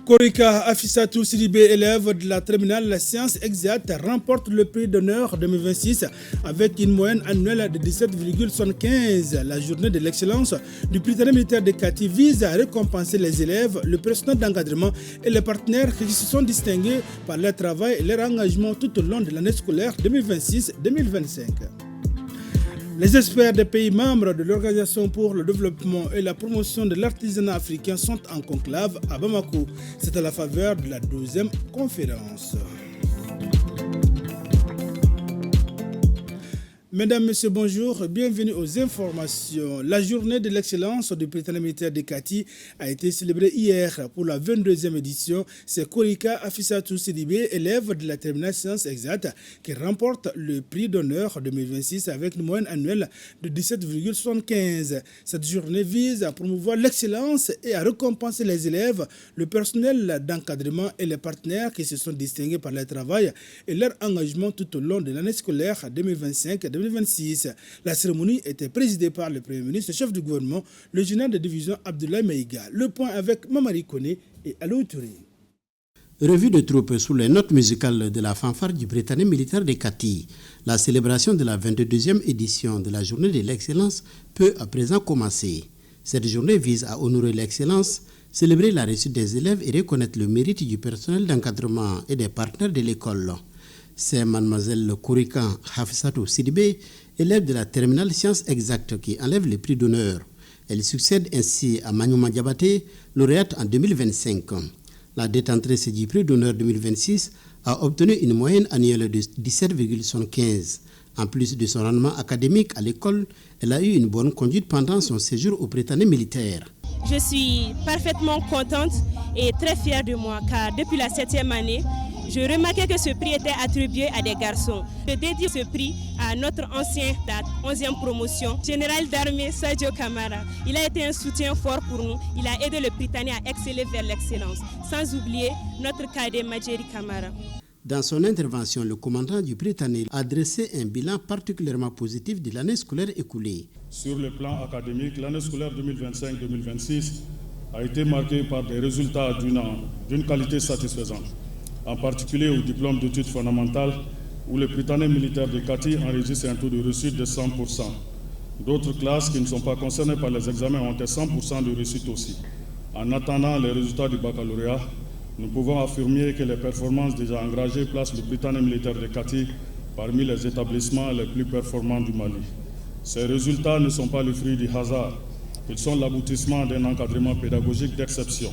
Korika Afissatou Sidibé, élève de la terminale sciences exactes, remporte le prix d'honneur 2026 avec une moyenne annuelle de 17,75. La journée de l'excellence du Prytanée militaire de Kati vise à récompenser les élèves, le personnel d'encadrement et les partenaires qui se sont distingués par leur travail et leur engagement tout au long de l'année scolaire 2026-2025. Les experts des pays membres de l'Organisation pour le développement et la promotion de l'artisanat africain sont en conclave à Bamako. C'est à la faveur de la 12e conférence. Mesdames, Messieurs, bonjour, bienvenue aux informations. La journée de l'excellence du Prytanée militaire de Kati a été célébrée hier pour la 22e édition. C'est Korika Afissatou Sidibé, élève de la terminale sciences exactes, qui remporte le prix d'honneur 2026 avec une moyenne annuelle de 17,75. Cette journée vise à promouvoir l'excellence et à récompenser les élèves, le personnel d'encadrement et les partenaires qui se sont distingués par leur travail et leur engagement tout au long de l'année scolaire 2025-2026. La cérémonie était présidée par le Premier ministre, chef du gouvernement, le général de division Abdoulaye Maïga. Le point avec Mamari Koné et Alou Touré. Revue de troupes sous les notes musicales de la fanfare du Prytanée militaire de Kati. La célébration de la 22e édition de la journée de l'excellence peut à présent commencer. Cette journée vise à honorer l'excellence, célébrer la réussite des élèves et reconnaître le mérite du personnel d'encadrement et des partenaires de l'école. C'est mademoiselle Korika Afissatou Sidibé, élève de la terminale sciences exactes, qui enlève le prix d'honneur. Elle succède ainsi à Magnouma Diabaté, lauréate en 2025. La détentrice du prix d'honneur 2026 a obtenu une moyenne annuelle de 17,75. En plus de son rendement académique à l'école, elle a eu une bonne conduite pendant son séjour au Prytanée militaire. Je suis parfaitement contente et très fière de moi, car depuis la 7e année, je remarquais que ce prix était attribué à des garçons. Je dédie ce prix à notre ancien date, 11e promotion, général d'armée Sadio Kamara. Il a été un soutien fort pour nous. Il a aidé le Prytanée à exceller vers l'excellence. Sans oublier notre cadet Madjeri Kamara. Dans son intervention, le commandant du Prytanée a dressé un bilan particulièrement positif de l'année scolaire écoulée. Sur le plan académique, l'année scolaire 2025-2026 a été marquée par des résultats d'une qualité satisfaisante, en particulier au diplôme d'études fondamentales, où le Prytanée militaire de Kati enregistre un taux de réussite de 100%. D'autres classes qui ne sont pas concernées par les examens ont été 100% de réussite aussi. En attendant les résultats du baccalauréat, nous pouvons affirmer que les performances déjà engagées placent le Prytanée militaire de Kati parmi les établissements les plus performants du Mali. Ces résultats ne sont pas le fruit du hasard, ils sont l'aboutissement d'un encadrement pédagogique d'exception,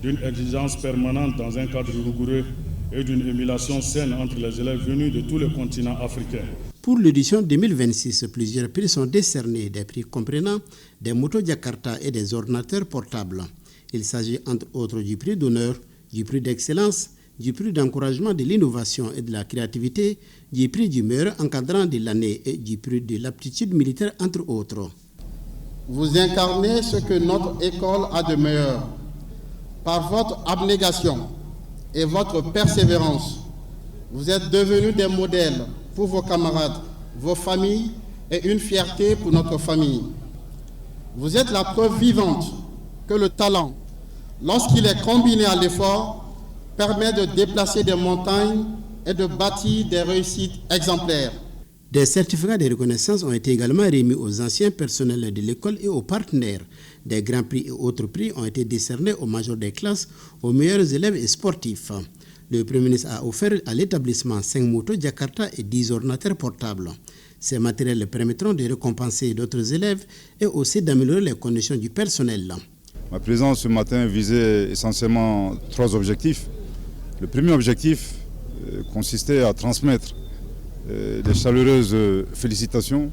d'une exigence permanente dans un cadre rigoureux et d'une émulation saine entre les élèves venus de tout le continent africain. Pour l'édition 2026, plusieurs prix sont décernés, des prix comprenant des motos Jakarta et des ordinateurs portables. Il s'agit entre autres du prix d'honneur, du prix d'excellence, du prix d'encouragement de l'innovation et de la créativité, du prix du meilleur encadrant de l'année et du prix de l'aptitude militaire, entre autres. Vous incarnez ce que notre école a de meilleur. Par votre abnégation et votre persévérance, vous êtes devenus des modèles pour vos camarades, vos familles et une fierté pour notre famille. Vous êtes la preuve vivante que le talent, lorsqu'il est combiné à l'effort, permet de déplacer des montagnes et de bâtir des réussites exemplaires. Des certificats de reconnaissance ont été également remis aux anciens personnels de l'école et aux partenaires. Des grands prix et autres prix ont été décernés aux majors des classes, aux meilleurs élèves et sportifs. Le Premier ministre a offert à l'établissement 5 motos Jakarta et 10 ordinateurs portables. Ces matériels permettront de récompenser d'autres élèves et aussi d'améliorer les conditions du personnel. Ma présence ce matin visait essentiellement 3 objectifs. Le premier objectif consistait à transmettre des chaleureuses félicitations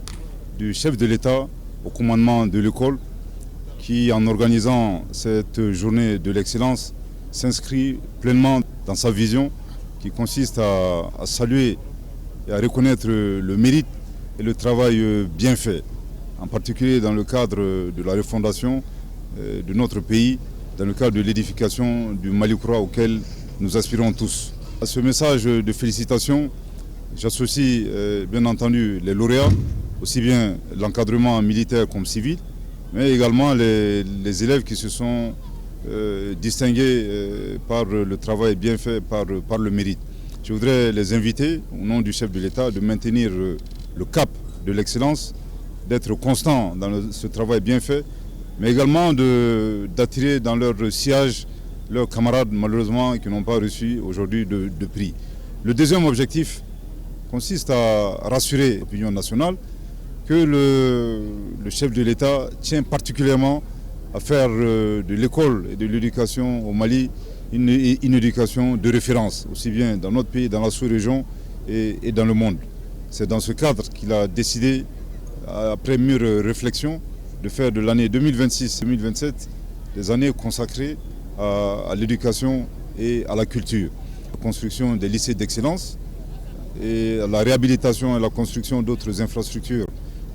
du chef de l'État au commandement de l'école qui, en organisant cette journée de l'excellence, s'inscrit pleinement dans sa vision qui consiste à saluer et à reconnaître le mérite et le travail bien fait, en particulier dans le cadre de la refondation de notre pays, dans le cadre de l'édification du Mali-Croix auquel nous aspirons tous. À ce message de félicitations, j'associe bien entendu les lauréats, aussi bien l'encadrement militaire comme civil, mais également les élèves qui se sont distingués par le travail bien fait, par le mérite. Je voudrais les inviter, au nom du chef de l'État, de maintenir le cap de l'excellence, d'être constant dans ce travail bien fait, mais également d'attirer dans leur sillage leurs camarades, malheureusement, qui n'ont pas reçu aujourd'hui de prix. Le deuxième objectif consiste à rassurer l'opinion nationale que le chef de l'État tient particulièrement à faire de l'école et de l'éducation au Mali une éducation de référence, aussi bien dans notre pays, dans la sous-région et dans le monde. C'est dans ce cadre qu'il a décidé, après mûre réflexion, de faire de l'année 2026-2027 des années consacrées à l'éducation et à la culture. La construction des lycées d'excellence et à la réhabilitation et la construction d'autres infrastructures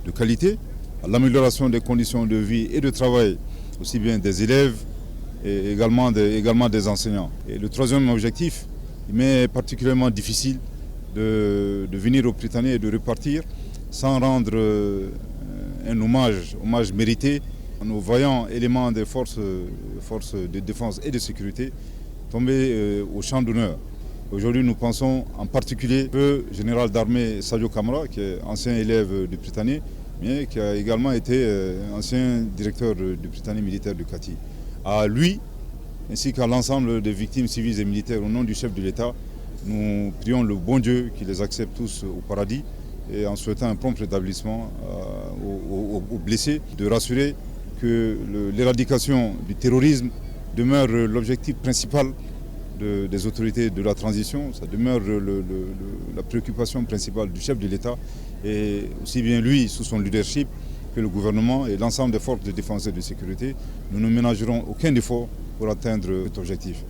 de qualité, à l'amélioration des conditions de vie et de travail, aussi bien des élèves et également des enseignants. Et le troisième objectif, il m'est particulièrement difficile de venir aux Prytanée et de repartir sans rendre un hommage mérité à nos vaillants éléments des forces de défense et de sécurité tombés au champ d'honneur. Aujourd'hui, nous pensons en particulier au général d'armée Sadio Kamara, qui est ancien élève du Prytanée, mais qui a également été ancien directeur du Prytanée militaire de Kati. À lui, ainsi qu'à l'ensemble des victimes civiles et militaires, au nom du chef de l'État, nous prions le bon Dieu qui les accepte tous au paradis et en souhaitant un prompt rétablissement aux blessés, de rassurer que l'éradication du terrorisme demeure l'objectif principal des autorités de la transition, ça demeure la préoccupation principale du chef de l'État et aussi bien lui sous son leadership que le gouvernement et l'ensemble des forces de défense et de sécurité, nous ne ménagerons aucun effort pour atteindre cet objectif.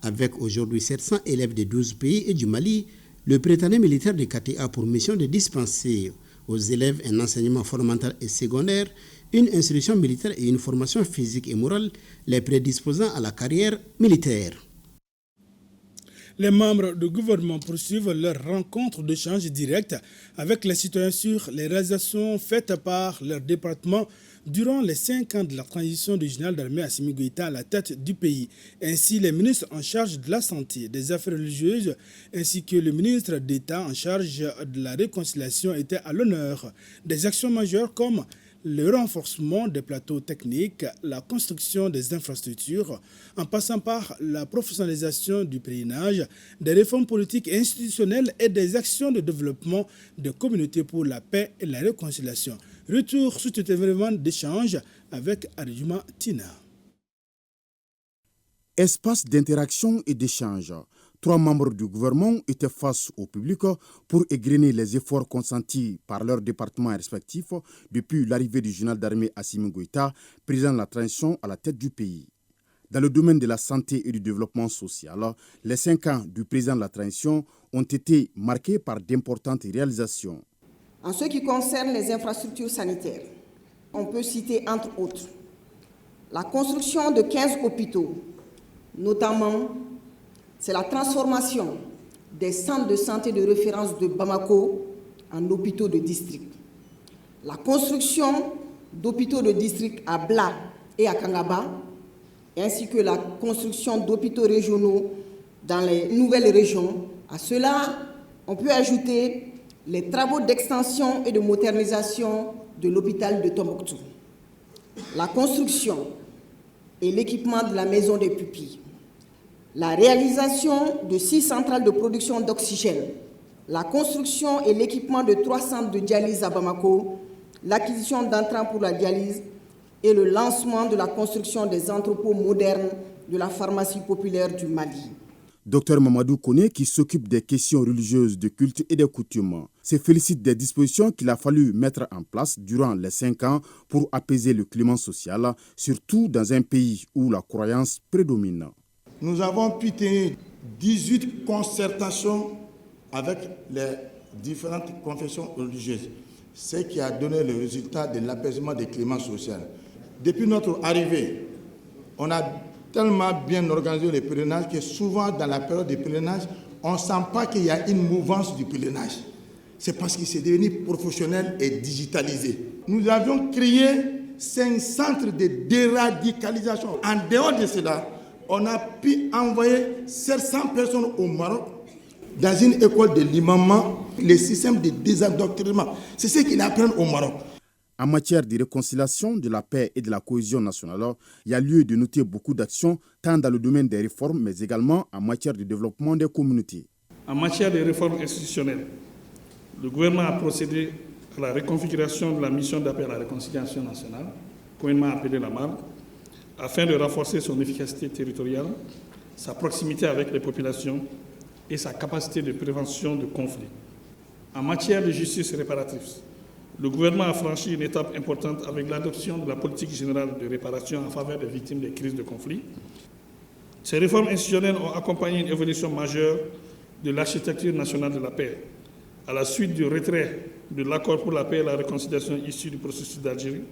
Avec aujourd'hui 700 élèves de 12 pays et du Mali, le Prytanée militaire de Kati a pour mission de dispenser aux élèves un enseignement fondamental et secondaire, une instruction militaire et une formation physique et morale les prédisposant à la carrière militaire. Les membres du gouvernement poursuivent leur rencontre d'échange direct avec les citoyens sur les réalisations faites par leur département durant les 5 ans de la transition du général d'armée Assimi Goïta à la tête du pays. Ainsi, les ministres en charge de la santé, des affaires religieuses, ainsi que le ministre d'État en charge de la réconciliation étaient à l'honneur. Des actions majeures comme le renforcement des plateaux techniques, la construction des infrastructures, en passant par la professionnalisation du pèlerinage, des réformes politiques et institutionnelles et des actions de développement de communautés pour la paix et la réconciliation. Retour sur cet événement d'échange avec Arjuma Tina. Espace d'interaction et d'échange. 3 membres du gouvernement étaient face au public pour égrener les efforts consentis par leurs départements respectifs depuis l'arrivée du général d'armée Assimi Goïta, président de la transition à la tête du pays. Dans le domaine de la santé et du développement social, les 5 ans du président de la transition ont été marqués par d'importantes réalisations. En ce qui concerne les infrastructures sanitaires, on peut citer entre autres la construction de 15 hôpitaux, notamment c'est la transformation des centres de santé de référence de Bamako en hôpitaux de district. La construction d'hôpitaux de district à Bla et à Kangaba, ainsi que la construction d'hôpitaux régionaux dans les nouvelles régions. À cela, on peut ajouter les travaux d'extension et de modernisation de l'hôpital de Tombouctou, la construction et l'équipement de la maison des pupilles, la réalisation de 6 centrales de production d'oxygène, la construction et l'équipement de 3 centres de dialyse à Bamako, l'acquisition d'entrants pour la dialyse et le lancement de la construction des entrepôts modernes de la pharmacie populaire du Mali. Dr Mamadou Koné, qui s'occupe des questions religieuses, de culte et des coutumes, se félicite des dispositions qu'il a fallu mettre en place durant les 5 ans pour apaiser le climat social, surtout dans un pays où la croyance prédomine. Nous avons pu tenir 18 concertations avec les différentes confessions religieuses, ce qui a donné le résultat de l'apaisement du climat social. Depuis notre arrivée, on a tellement bien organisé les pèlerinages que souvent dans la période du pèlerinage, on ne sent pas qu'il y a une mouvance du pèlerinage. C'est parce qu'il s'est devenu professionnel et digitalisé. Nous avions créé c'est un centre de déradicalisation. En dehors de cela, on a pu envoyer 700 personnes au Maroc dans une école de l'imamement, le système de désendoctrinement. C'est ce qu'ils apprennent au Maroc. En matière de réconciliation, de la paix et de la cohésion nationale, il y a lieu de noter beaucoup d'actions, tant dans le domaine des réformes, mais également en matière de développement des communautés. En matière de réformes institutionnelles, le gouvernement a procédé à la reconfiguration de la mission d'appel à la réconciliation nationale, communément appelée la MAR, afin de renforcer son efficacité territoriale, sa proximité avec les populations et sa capacité de prévention de conflits. En matière de justice réparatrice, le gouvernement a franchi une étape importante avec l'adoption de la politique générale de réparation en faveur des victimes des crises de conflits. Ces réformes institutionnelles ont accompagné une évolution majeure de l'architecture nationale de la paix. À la suite du retrait de l'accord pour la paix et la réconciliation issu du processus d'Algérie,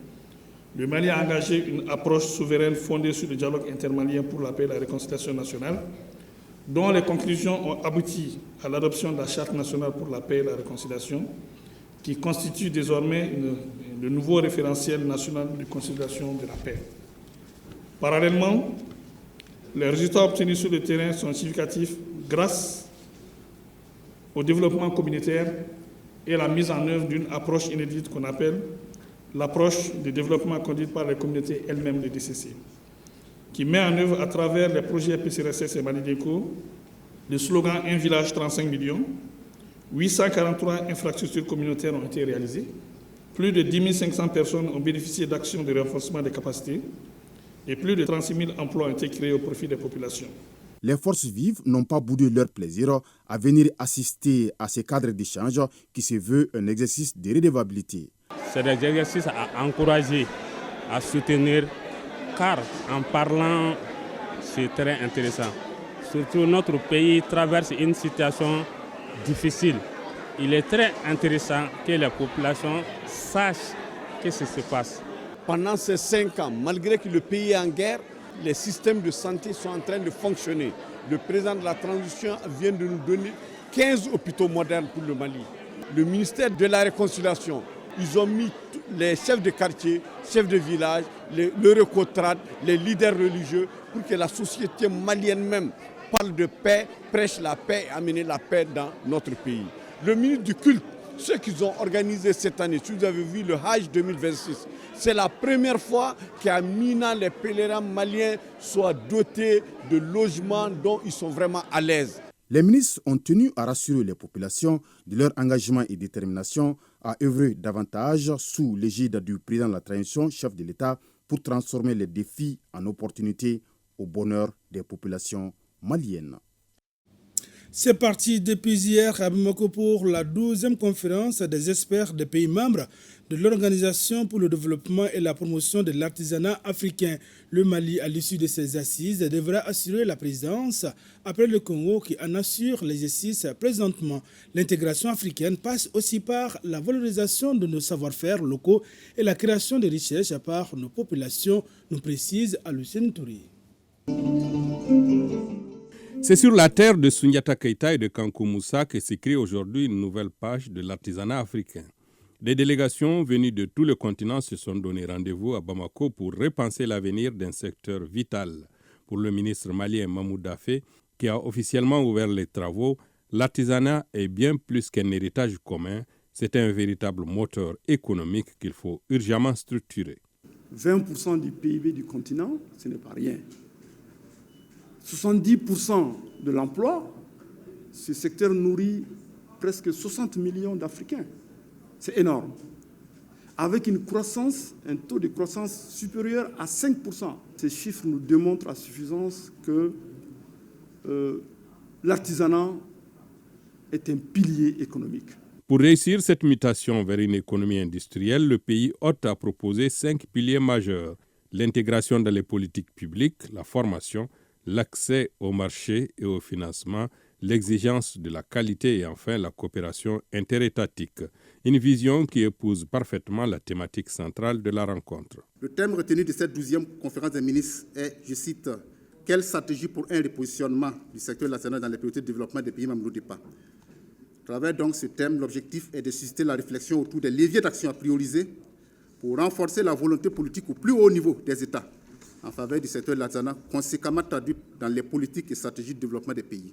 le Mali a engagé une approche souveraine fondée sur le dialogue intermalien pour la paix et la réconciliation nationale, dont les conclusions ont abouti à l'adoption de la Charte nationale pour la paix et la réconciliation, qui constitue désormais le nouveau référentiel national de conciliation de la paix. Parallèlement, les résultats obtenus sur le terrain sont significatifs grâce au développement communautaire et à la mise en œuvre d'une approche inédite qu'on appelle l'approche de développement conduite par les communautés elles-mêmes des DCC, qui met en œuvre à travers les projets PCRSS et Malideco le slogan « Un village, 35 millions ». 843 infrastructures communautaires ont été réalisées. Plus de 10 500 personnes ont bénéficié d'actions de renforcement des capacités et plus de 36 000 emplois ont été créés au profit des populations. Les forces vives n'ont pas boudé leur plaisir à venir assister à ces cadres d'échange qui se veut un exercice de redevabilité. C'est des exercices à encourager, à soutenir, car en parlant, c'est très intéressant. Surtout notre pays traverse une situation difficile. Il est très intéressant que la population sache ce qui se passe. Pendant ces 5 ans, malgré que le pays est en guerre, les systèmes de santé sont en train de fonctionner. Le président de la transition vient de nous donner 15 hôpitaux modernes pour le Mali. Le ministère de la Réconciliation, ils ont mis les chefs de quartier, chefs de village, le recotrade, les leaders religieux pour que la société malienne même parle de paix, prêche la paix et amène la paix dans notre pays. Le ministre du culte, ce qu'ils ont organisé cette année, si vous avez vu le Hajj 2026, c'est la première fois qu'à Mina, les pèlerins maliens soient dotés de logements dont ils sont vraiment à l'aise. Les ministres ont tenu à rassurer les populations de leur engagement et détermination à œuvrer davantage sous l'égide du président de la transition, chef de l'État, pour transformer les défis en opportunités au bonheur des populations maliennes. C'est parti depuis hier à Bamako pour la 12e conférence des experts des pays membres de l'Organisation pour le développement et la promotion de l'artisanat africain. Le Mali, à l'issue de ces assises, devra assurer la présidence après le Congo qui en assure l'exercice présentement. L'intégration africaine passe aussi par la valorisation de nos savoir-faire locaux et la création de richesses par nos populations, nous précise Alucine Touré. C'est sur la terre de Soundiata Keita et de Kankou Moussa que s'écrit aujourd'hui une nouvelle page de l'artisanat africain. Des délégations venues de tout le continent se sont donné rendez-vous à Bamako pour repenser l'avenir d'un secteur vital. Pour le ministre malien Mahmoud Daffé, qui a officiellement ouvert les travaux, l'artisanat est bien plus qu'un héritage commun, c'est un véritable moteur économique qu'il faut urgemment structurer. 20% du PIB du continent, ce n'est pas rien. 70% de l'emploi, ce secteur nourrit presque 60 millions d'Africains. C'est énorme. Avec une croissance, un taux de croissance supérieur à 5%. Ces chiffres nous démontrent à suffisance que l'artisanat est un pilier économique. Pour réussir cette mutation vers une économie industrielle, le pays hôte a proposé 5 piliers majeurs. L'intégration dans les politiques publiques, la formation, l'accès au marché et au financement, l'exigence de la qualité et enfin la coopération interétatique. Une vision qui épouse parfaitement la thématique centrale de la rencontre. Le thème retenu de cette 12e conférence des ministres est, je cite, « Quelle stratégie pour un repositionnement du secteur national dans les priorités de développement des pays membres de l'ODEPA ?» À travers donc ce thème, l'objectif est de susciter la réflexion autour des leviers d'action à prioriser pour renforcer la volonté politique au plus haut niveau des États en faveur du secteur de l'artisanat, conséquemment traduite dans les politiques et stratégies de développement des pays.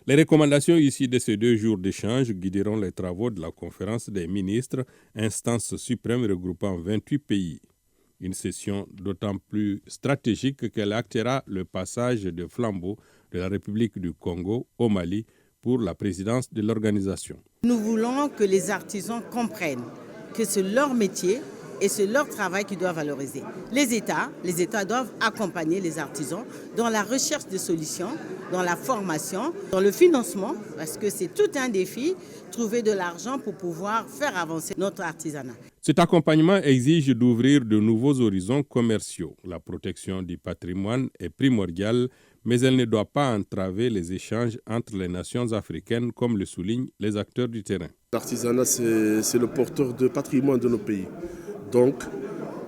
Les recommandations issues de ces 2 jours d'échange guideront les travaux de la conférence des ministres, instance suprême regroupant 28 pays. Une session d'autant plus stratégique qu'elle actera le passage de flambeau de la République du Congo au Mali pour la présidence de l'organisation. Nous voulons que les artisans comprennent que c'est leur métier et c'est leur travail qu'ils doivent valoriser. Les États doivent accompagner les artisans dans la recherche de solutions, dans la formation, dans le financement, parce que c'est tout un défi, trouver de l'argent pour pouvoir faire avancer notre artisanat. Cet accompagnement exige d'ouvrir de nouveaux horizons commerciaux. La protection du patrimoine est primordiale, mais elle ne doit pas entraver les échanges entre les nations africaines, comme le soulignent les acteurs du terrain. L'artisanat, c'est le porteur de patrimoine de nos pays. Donc,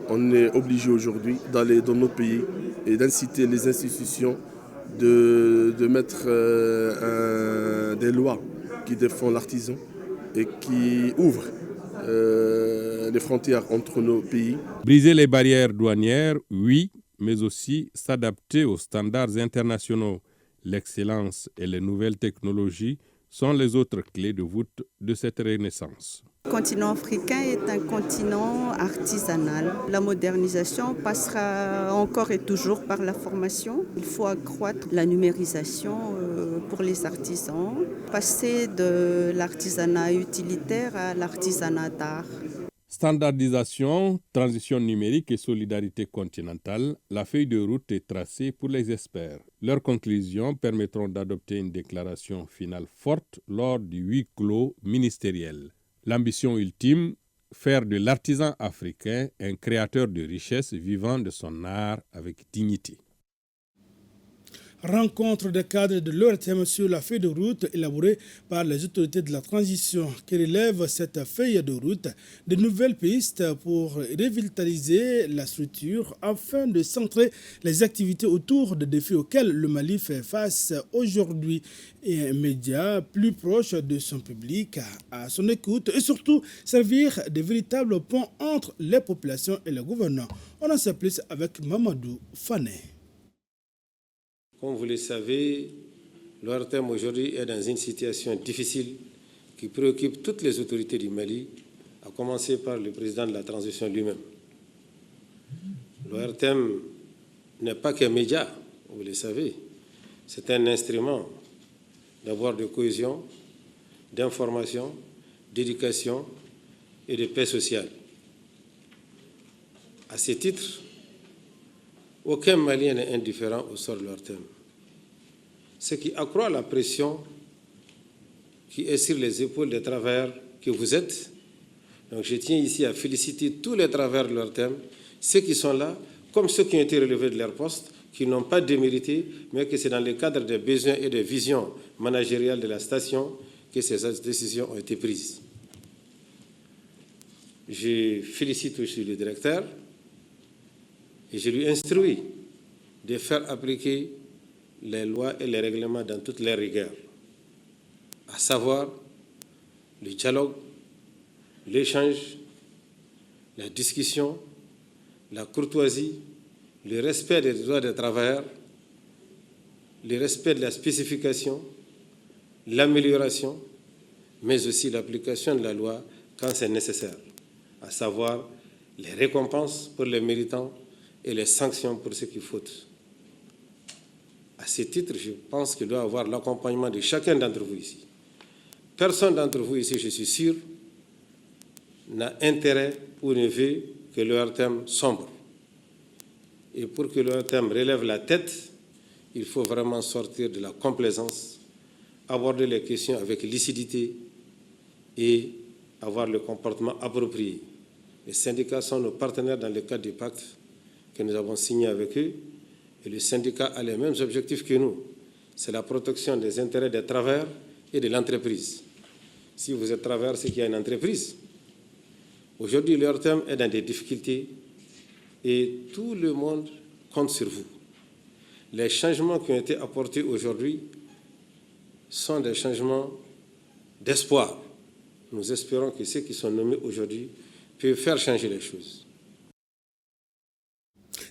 on est obligé aujourd'hui d'aller dans nos pays et d'inciter les institutions de mettre des lois qui défendent l'artisan et qui ouvrent les frontières entre nos pays. Briser les barrières douanières, oui, mais aussi s'adapter aux standards internationaux. L'excellence et les nouvelles technologies sont les autres clés de voûte de cette renaissance. Le continent africain est un continent artisanal. La modernisation passera encore et toujours par la formation. Il faut accroître la numérisation pour les artisans, passer de l'artisanat utilitaire à l'artisanat d'art. Standardisation, transition numérique et solidarité continentale, la feuille de route est tracée pour les experts. Leurs conclusions permettront d'adopter une déclaration finale forte lors du huis clos ministériel. L'ambition ultime, faire de l'artisan africain un créateur de richesses vivant de son art avec dignité. Rencontre des cadres de l'ORTM sur la feuille de route élaborée par les autorités de la transition qui relève cette feuille de route de nouvelles pistes pour revitaliser la structure afin de centrer les activités autour des défis auxquels le Mali fait face aujourd'hui et un média plus proche de son public, à son écoute et surtout servir de véritables ponts entre les populations et les gouvernants. On en sait plus avec Mamadou Fané. Comme vous le savez, l'ORTM aujourd'hui est dans une situation difficile qui préoccupe toutes les autorités du Mali, à commencer par le président de la transition lui-même. L'ORTM n'est pas qu'un média, vous le savez. C'est un instrument d'abord de cohésion, d'information, d'éducation et de paix sociale. À ce titre, aucun Malien n'est indifférent au sort de l'ORTM. Ce qui accroît la pression qui est sur les épaules des travailleurs que vous êtes. Donc je tiens ici à féliciter tous les travailleurs de l'ORTM, ceux qui sont là, comme ceux qui ont été relevés de leur poste, qui n'ont pas démérité, mais que c'est dans le cadre des besoins et des visions managériales de la station que ces décisions ont été prises. Je félicite aussi le directeur et je lui instruis de faire appliquer les lois et les règlements dans toutes les rigueurs, à savoir le dialogue, l'échange, la discussion, la courtoisie, le respect des droits des travailleurs, le respect de la spécification, l'amélioration, mais aussi l'application de la loi quand c'est nécessaire, à savoir les récompenses pour les méritants et les sanctions pour ceux qui fautent. À ce titre, je pense qu'il doit y avoir l'accompagnement de chacun d'entre vous ici. Personne d'entre vous ici, je suis sûr, n'a intérêt ou ne veut que l'ORTM sombre. Et pour que l'ORTM relève la tête, il faut vraiment sortir de la complaisance, aborder les questions avec lucidité et avoir le comportement approprié. Les syndicats sont nos partenaires dans le cadre du pacte que nous avons signé avec eux. Et le syndicat a les mêmes objectifs que nous. C'est la protection des intérêts des travailleurs et de l'entreprise. Si vous êtes travailleur, c'est qu'il y a une entreprise. Aujourd'hui, l'ORTM est dans des difficultés et tout le monde compte sur vous. Les changements qui ont été apportés aujourd'hui sont des changements d'espoir. Nous espérons que ceux qui sont nommés aujourd'hui peut faire changer les choses.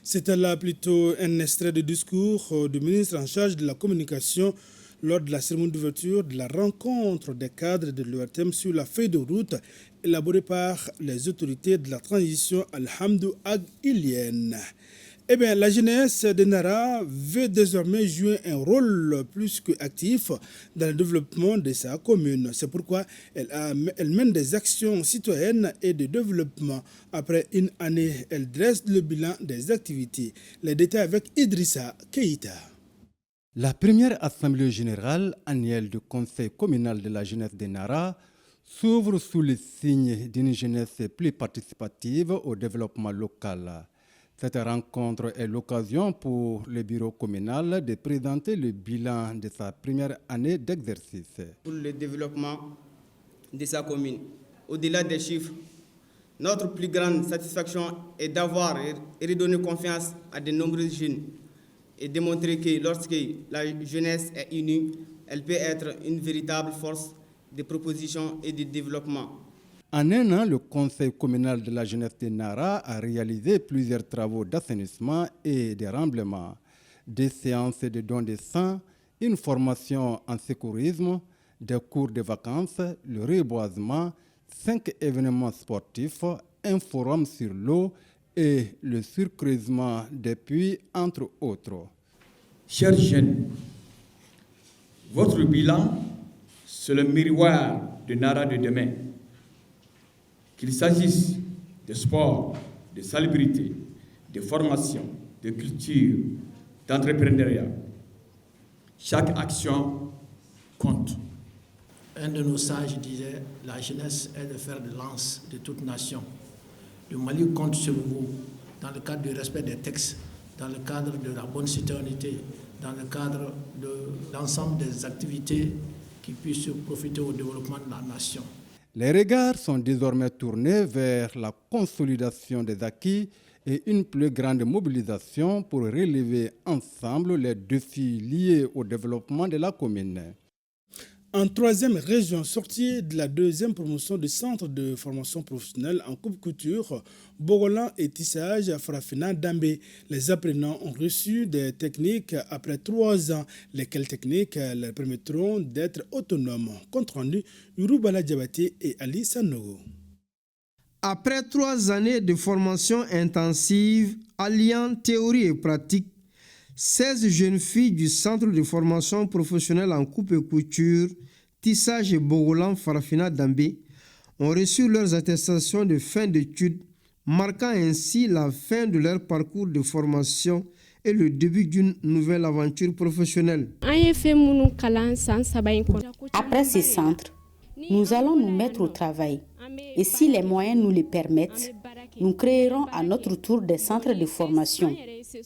C'était là plutôt un extrait de discours du ministre en charge de la communication lors de la cérémonie d'ouverture de la rencontre des cadres de l'ORTM sur la feuille de route élaborée par les autorités de la transition Alhamdou Ag-Ilienne. Eh bien, la jeunesse de Nara veut désormais jouer un rôle plus qu'actif dans le développement de sa commune. C'est pourquoi elle mène des actions citoyennes et de développement. Après une année, elle dresse le bilan des activités. Les détails avec Idrissa Keïta. La première assemblée générale annuelle du Conseil communal de la jeunesse de Nara s'ouvre sous le signe d'une jeunesse plus participative au développement local. Cette rencontre est l'occasion pour le bureau communal de présenter le bilan de sa première année d'exercice. Pour le développement de sa commune, au-delà des chiffres, notre plus grande satisfaction est d'avoir redonné confiance à de nombreux jeunes et démontrer que lorsque la jeunesse est unie, elle peut être une véritable force de proposition et de développement. En un an, le Conseil communal de la jeunesse de Nara a réalisé plusieurs travaux d'assainissement et de remblaiement, des séances de dons de sang, une formation en secourisme, des cours de vacances, le reboisement, 5 événements sportifs, un forum sur l'eau et le surcreusement des puits, entre autres. Chers jeunes, votre bilan, c'est le miroir de Nara de demain. Qu'il s'agisse de sport, de salubrité, de formation, de culture, d'entrepreneuriat, chaque action compte. Un de nos sages disait « La jeunesse est le fer de lance de toute nation ». Le Mali compte sur vous dans le cadre du respect des textes, dans le cadre de la bonne citoyenneté, dans le cadre de l'ensemble des activités qui puissent profiter au développement de la nation. Les regards sont désormais tournés vers la consolidation des acquis et une plus grande mobilisation pour relever ensemble les défis liés au développement de la commune. En troisième région, sortie de la deuxième promotion du centre de formation professionnelle en coupe couture, Bogolan et tissage Farafina Dambé. Les apprenants ont reçu des techniques après 3 ans, lesquelles techniques leur permettront d'être autonomes. Compte rendu, Urubala Diabaté et Ali Sanogo. Après 3 années de formation intensive, alliant théorie et pratique, 16 jeunes filles du centre de formation professionnelle en coupe et couture, tissage et Bogolan Farafina Dambé ont reçu leurs attestations de fin d'études, marquant ainsi la fin de leur parcours de formation et le début d'une nouvelle aventure professionnelle. Après ces centres, nous allons nous mettre au travail et si les moyens nous le permettent, nous créerons à notre tour des centres de formation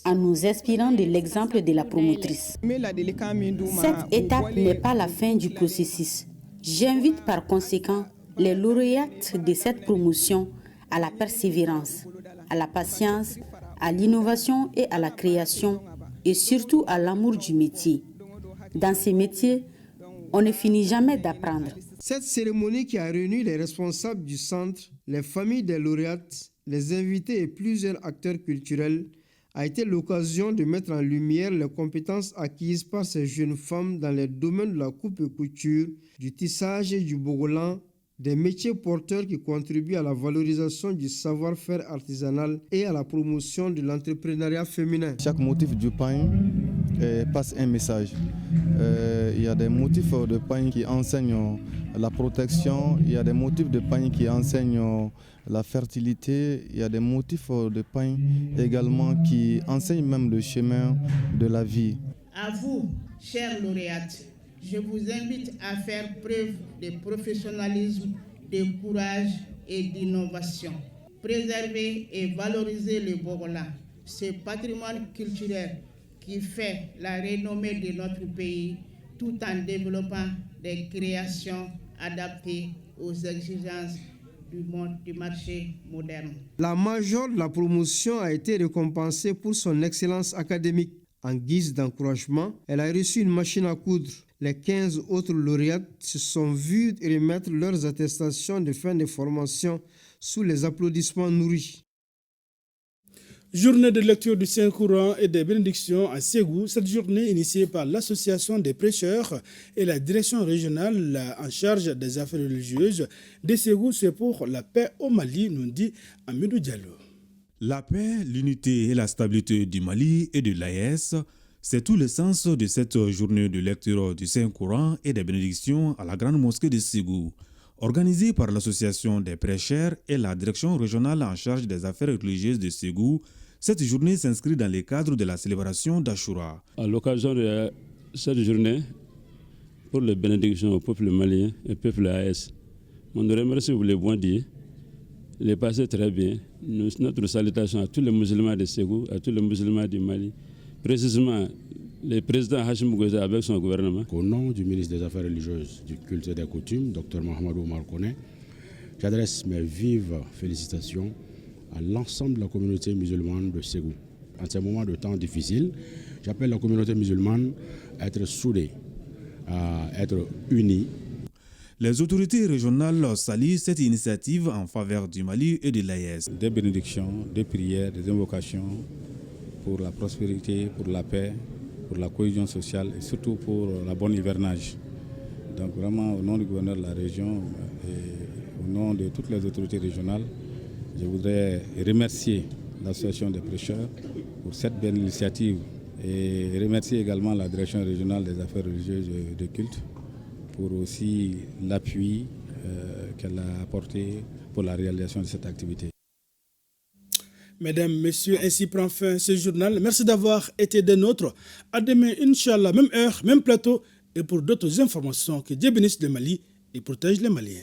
en nous inspirant de l'exemple de la promotrice. Cette étape n'est pas la fin du processus. J'invite par conséquent les lauréates de cette promotion à la persévérance, à la patience, à l'innovation et à la création et surtout à l'amour du métier. Dans ces métiers, on ne finit jamais d'apprendre. Cette cérémonie qui a réuni les responsables du centre, les familles des lauréates, les invités et plusieurs acteurs culturels a été l'occasion de mettre en lumière les compétences acquises par ces jeunes femmes dans les domaines de la coupe et couture, du tissage et du bogolan, des métiers porteurs qui contribuent à la valorisation du savoir-faire artisanal et à la promotion de l'entrepreneuriat féminin. Chaque motif du pain passe un message. Il y a des motifs de pain qui enseignent la protection, il y a des motifs de pain qui enseignent la fertilité, il y a des motifs de pain également qui enseignent même le chemin de la vie. À vous, chers lauréates, je vous invite à faire preuve de professionnalisme, de courage et d'innovation. Préserver et valoriser le Bogolan, ce patrimoine culturel qui fait la renommée de notre pays, tout en développant des créations adaptées aux exigences du monde du marché moderne. La majeure de la promotion a été récompensée pour son excellence académique. En guise d'encouragement, elle a reçu une machine à coudre. Les 15 autres lauréates se sont vus remettre leurs attestations de fin de formation sous les applaudissements nourris. Journée de lecture du Saint-Courant et des bénédictions à Ségou. Cette journée initiée par l'association des prêcheurs et la direction régionale en charge des affaires religieuses de Ségou, c'est pour la paix au Mali, nous dit Amidou Diallo. La paix, l'unité et la stabilité du Mali et de l'AES, c'est tout le sens de cette journée de lecture du Saint-Courant et des bénédictions à la grande mosquée de Ségou. Organisée par l'association des prêcheurs et la direction régionale en charge des affaires religieuses de Ségou, cette journée s'inscrit dans le cadre de la célébration d'Achoura. À l'occasion de cette journée, pour les bénédictions au peuple malien et au peuple AES, on remercie pour les bons dits. Il est passé très bien. Notre salutation à tous les musulmans de Ségou, à tous les musulmans du Mali, précisément le président Hachim Gouza avec son gouvernement. Au nom du ministre des Affaires religieuses, du culte et des coutumes, Dr Mohamedou Oumar Koné, j'adresse mes vives félicitations à l'ensemble de la communauté musulmane de Ségou. En ces moments de temps difficiles, j'appelle la communauté musulmane à être soudée, à être unie. Les autorités régionales saluent cette initiative en faveur du Mali et de l'AES. Des bénédictions, des prières, des invocations pour la prospérité, pour la paix, pour la cohésion sociale et surtout pour la bonne hivernage. Donc vraiment au nom du gouverneur de la région et au nom de toutes les autorités régionales, je voudrais remercier l'association des prêcheurs pour cette belle initiative et remercier également la direction régionale des affaires religieuses de culte pour aussi l'appui qu'elle a apporté pour la réalisation de cette activité. Mesdames, Messieurs, ainsi prend fin ce journal. Merci d'avoir été des nôtres. À demain, Inch'Allah, même heure, même plateau. Et pour d'autres informations, que Dieu bénisse le Mali et protège les Maliens.